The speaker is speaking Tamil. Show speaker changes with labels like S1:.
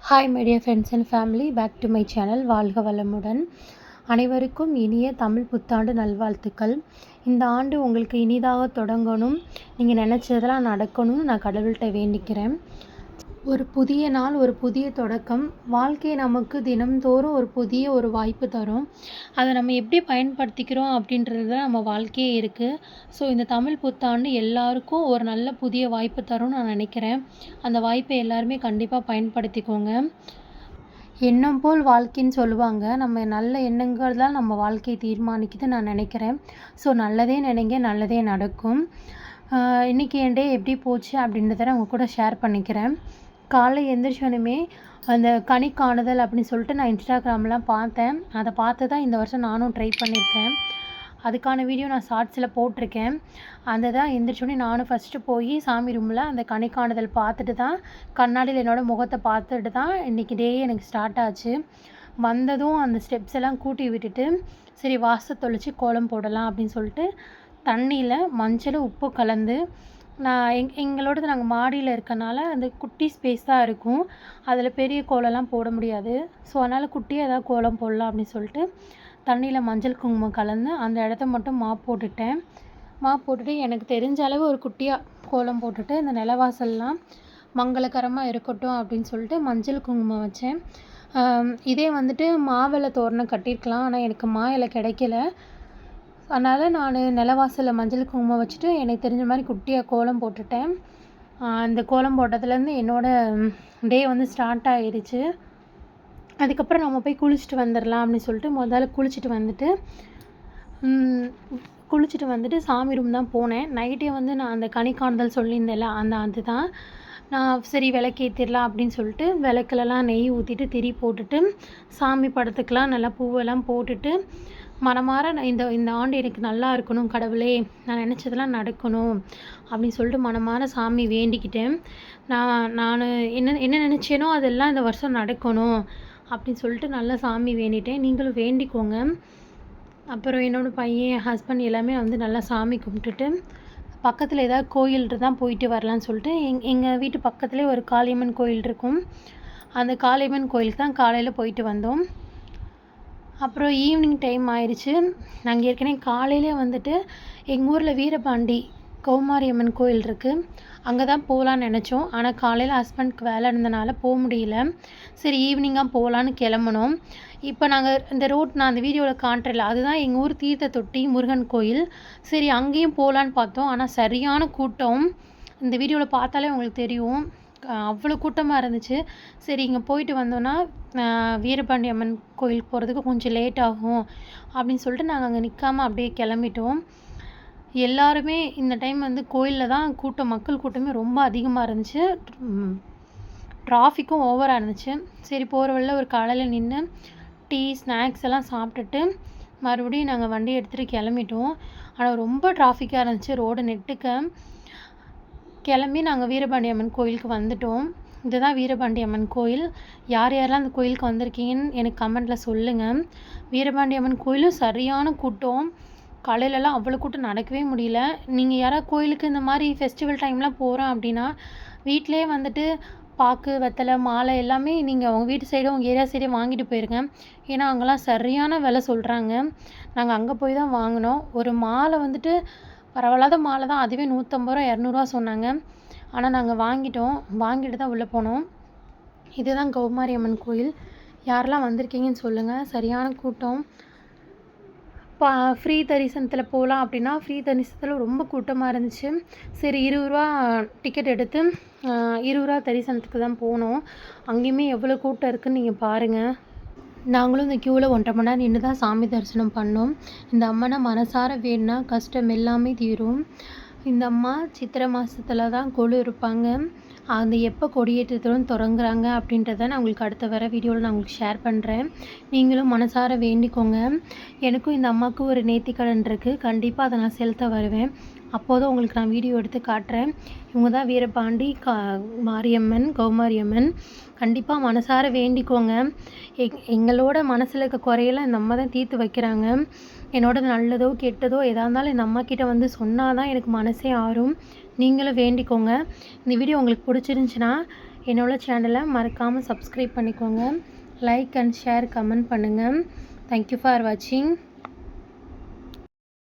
S1: Hi my dear friends and family, back to my channel. வாழ்க வளமுடன். அனைவருக்கும் இனிய தமிழ் புத்தாண்டு நல்வாழ்த்துக்கள். இந்த ஆண்டு உங்களுக்கு இனிதாக தொடங்கணும், நீங்கள் நினச்சதெல்லாம் நடக்கணும்னு நான் கடவுள்கிட்ட வேண்டிக்கிறேன். ஒரு புதிய நாள், ஒரு புதிய தொடக்கம். வாழ்க்கை நமக்கு தினம்தோறும் ஒரு வாய்ப்பு தரும். அதை நம்ம எப்படி பயன்படுத்திக்கிறோம் அப்படின்றது தான் நம்ம வாழ்க்கையே இருக்குது. ஸோ இந்த தமிழ் புத்தாண்டு எல்லாருக்கும் ஒரு நல்ல புதிய வாய்ப்பு தரும்னு நான் நினைக்கிறேன். அந்த வாய்ப்பை எல்லாருமே கண்டிப்பாக பயன்படுத்திக்கோங்க. எண்ணம் போல் வாழ்க்கைன்னு சொல்லுவாங்க. நம்ம நல்ல எண்ணங்கள் தான் நம்ம வாழ்க்கையை தீர்மானிக்குதுன்னு நான் நினைக்கிறேன். ஸோ நல்லதே நினைங்க, நல்லதே நடக்கும். இன்றைக்கி என் டே எப்படி போச்சு அப்படின்றத நான் உங்கள் கூட ஷேர் பண்ணிக்கிறேன். காலை எழுந்திரிச்சோனுமே அந்த கனி காணுதல் அப்படின்னு சொல்லிட்டு நான் இன்ஸ்டாகிராம்லாம் பார்த்தேன். அதை பார்த்து தான் இந்த வருஷம் நானும் ட்ரை பண்ணியிருக்கேன். அதுக்கான வீடியோ நான் ஷார்ட்ஸில் போட்டிருக்கேன். அந்த தான் எந்திரிச்சோடனே நானும் ஃபஸ்ட்டு போய் சாமி ரூமில் அந்த கனி காணுதல் பார்த்துட்டு தான், கண்ணாடியில் என்னோடய முகத்தை பார்த்துட்டு தான் இன்றைக்கி டே எனக்கு ஸ்டார்ட் ஆச்சு. வந்ததும் அந்த ஸ்டெப்ஸ் எல்லாம் கூட்டி விட்டுட்டு, சரி வாசல் தொளிச்சு கோலம் போடலாம் அப்படின்னு சொல்லிட்டு தண்ணியில் மஞ்சள் உப்பு கலந்து, நான் எங்களோடது நாங்கள் மாடியில் இருக்கனால அந்த குட்டி ஸ்பேஸ் தான் இருக்கும். அதில் பெரிய கோலம்லாம் போட முடியாது. ஸோ அதனால் குட்டியாக ஏதாவது கோலம் போடலாம் அப்படின்னு சொல்லிட்டு தண்ணியில் மஞ்சள் குங்குமம் கலந்து அந்த இடத்த மட்டும் மாப் போட்டுட்டு எனக்கு தெரிஞ்ச அளவு ஒரு குட்டியாக கோலம் போட்டுட்டு, இந்த நிலவாசல்லாம் மங்களகரமாக இருக்கட்டும் அப்படின்னு சொல்லிட்டு மஞ்சள் குங்குமம் வச்சேன். இதே வந்துட்டு மாவிலை தோரணம் கட்டியிருக்கலாம், ஆனால் எனக்கு மா இலை கிடைக்கல. அதனால் நான் நிலவாசலில் மஞ்சள் குங்குமம் வச்சுட்டு எனக்கு தெரிஞ்ச மாதிரி குட்டியாக கோலம் போட்டுட்டேன். அந்த கோலம் போட்டதுலேருந்து என்னோடய டே வந்து ஸ்டார்ட் ஆகிடுச்சு. அதுக்கப்புறம் நம்ம போய் குளிச்சுட்டு வந்துடலாம் அப்படின்னு சொல்லிட்டு முதல்ல குளிச்சுட்டு வந்துட்டு சாமி ரூம் தான் போனேன். நைட்டே வந்து நான் அந்த கனி காணுதல் சொல்லியிருந்தேன்ல, அதுதான் நான் சரி விளக்கேற்றிடலாம் அப்படின்னு சொல்லிட்டு விளக்குலலாம் நெய் ஊற்றிட்டு திரி போட்டுட்டு சாமி படத்துக்கெலாம் நல்லா பூவெல்லாம் போட்டுட்டு மனமார இந்த ஆண்டு எனக்கு நல்லா இருக்கணும் கடவுளே, நான் நினச்சதெல்லாம் நடக்கணும் அப்படின்னு சொல்லிட்டு மனமார சாமி வேண்டிக்கிட்டேன். நான் என்ன நினச்சேனோ அதெல்லாம் இந்த வருஷம் நடக்கணும் அப்படின்னு சொல்லிட்டு நல்லா சாமி வேண்டிட்டேன். நீங்களும் வேண்டிக்கோங்க. அப்புறம் என்னோடய பையன், ஹஸ்பண்ட் எல்லாமே வந்து நல்லா சாமி கும்பிட்டுட்டு பக்கத்தில் ஏதாவது கோயில் தான் போயிட்டு வரலான்னு சொல்லிட்டு எங்கள் வீட்டு பக்கத்துலேயே ஒரு காளியம்மன் கோயில் இருக்கும். அந்த காளியம்மன் கோயிலுக்கு தான் காலையில் போயிட்டு வந்தோம். அப்புறம் ஈவினிங் டைம் ஆயிடுச்சு. நாங்கள் ஏற்கனவே காலையிலே வந்துட்டு எங்கள் ஊரில் வீரபாண்டி கௌமாரியம்மன் கோயில் இருக்குது, அங்கே தான் போகலான்னு நினச்சோம். ஆனால் காலையில் ஹஸ்பண்ட்க்கு வேலை இருந்தனால போக முடியல. சரி ஈவினிங்காக போகலான்னு கிளம்புனோம். இப்போ நாங்கள் இந்த ரோட் நான் அந்த வீடியோவில் காட்டுறல, அதுதான் எங்கள் ஊர் தீர்த்த தொட்டி முருகன் கோயில். சரி அங்கேயும் போகலான்னு பார்த்தோம், ஆனால் சரியான கூட்டம். இந்த வீடியோவில் பார்த்தாலே உங்களுக்கு தெரியும், அவ்வளோ கூட்டமாக இருந்துச்சு. சரி இங்கே போயிட்டு வந்தோன்னா வீரபாண்டி அம்மன் கோயிலுக்கு போகிறதுக்கு கொஞ்சம் லேட் ஆகும் அப்படின்னு சொல்லிட்டு நாங்கள் அங்கே நிற்காமல் அப்படியே கிளம்பிட்டோம். எல்லாருமே இந்த டைம் வந்து கோயிலில் தான் மக்கள் கூட்டமே ரொம்ப அதிகமாக இருந்துச்சு. டிராஃபிக்கும் ஓவராக இருந்துச்சு. சரி போகிற வழியில் ஒரு கடையில் நின்று டீ ஸ்நாக்ஸ் எல்லாம் சாப்பிட்டுட்டு மறுபடியும் நாங்கள் வண்டி எடுத்துகிட்டு கிளம்பிட்டோம். ஆனால் ரொம்ப டிராஃபிக்காக இருந்துச்சு ரோடு நெட்டுக்க. கிளம்பி நாங்கள் வீரபாண்டி அம்மன் கோயிலுக்கு வந்துட்டோம். இதுதான் வீரபாண்டி அம்மன் கோயில். யாரெல்லாம் அந்த கோயிலுக்கு வந்திருக்கீங்கன்னு எனக்கு கமெண்ட்டில் சொல்லுங்கள். வீரபாண்டி அம்மன் கோயிலும் சரியான கூட்டம். காலையிலலாம் அவ்வளோ கூட்டம் நடக்கவே முடியல. நீங்கள் யாராவது கோயிலுக்கு இந்த மாதிரி ஃபெஸ்டிவல் டைம்லாம் போகிறோம் அப்படின்னா வீட்டிலே வந்துட்டு பாக்கு, வெத்தலை, மாலை எல்லாமே நீங்கள் உங்கள் வீட்டு சைடு உங்கள் ஏரியா சைடே வாங்கிட்டு போயிருங்க. ஏன்னா அங்கெல்லாம் சரியான விலை சொல்கிறாங்க. நாங்கள் அங்கே போய் தான் வாங்கினோம். ஒரு மாலை வந்துட்டு பரவாயில்லாத மாலை தான், அதுவே 150 ரூபா 200 சொன்னாங்க. ஆனால் நாங்கள் வாங்கிட்டு தான் உள்ளே போனோம். இதுதான் கௌமாரி அம்மன் கோயில். யாரெல்லாம் வந்திருக்கீங்கன்னு சொல்லுங்கள். சரியான கூட்டம். ஃப்ரீ தரிசனத்தில் போகலாம் அப்படின்னா ஃப்ரீ தரிசனத்தில் ரொம்ப கூட்டமாக இருந்துச்சு. சரி 20 ரூபா டிக்கெட் எடுத்து 20 ரூபா தரிசனத்துக்கு தான் போனோம். அங்கேயுமே எவ்வளோ கூட்டம் இருக்குதுன்னு நீங்கள் பாருங்கள். நாங்களும் இந்த க்யூவில் 1.5 மணி நேரம் நின்று தான் சாமி தரிசனம் பண்ணோம். இந்த அம்மனை மனசார வேணுனா கஷ்டம் எல்லாமே தீரும். இந்த அம்மா சித்திரை மாதத்தில் தான் கொலு இருப்பாங்க. அந்த எப்போ கொடியேற்றத்துடன் தொடங்குறாங்க அப்படின்றத நான் உங்களுக்கு அடுத்த வர வீடியோவில் நான் உங்களுக்கு ஷேர் பண்ணுறேன். நீங்களும் மனசார வேண்டிக்கோங்க. எனக்கும் இந்த அம்மாவுக்கு ஒரு நேர்த்திக்கடன் இருக்குது. கண்டிப்பாக அதை நான் செலுத்த வருவேன். அப்போதும் உங்களுக்கு நான் வீடியோ எடுத்து காட்டுறேன். இவங்க தான் வீரபாண்டி மாரியம்மன் கௌமாரியம்மன். கண்டிப்பாக மனசார வேண்டிக்கோங்க. எங்களோட மனசில் இருக்க குறையெல்லாம் இந்த அம்மா தான் தீர்த்து வைக்கிறாங்க. என்னோட நல்லதோ கெட்டதோ எதாக இருந்தாலும் இந்த அம்மா கிட்ட வந்து சொன்னால் தான் எனக்கு மனசே ஆறும். நீங்களும் வேண்டிக்கோங்க. இந்த வீடியோ உங்களுக்கு பிடிச்சிருந்துச்சின்னா என்னோட சேனலை மறக்காமல் சப்ஸ்கிரைப் பண்ணிக்கோங்க. லைக் அண்ட் ஷேர் கமெண்ட் பண்ணுங்கள். தேங்க்யூ ஃபார் வாட்சிங்.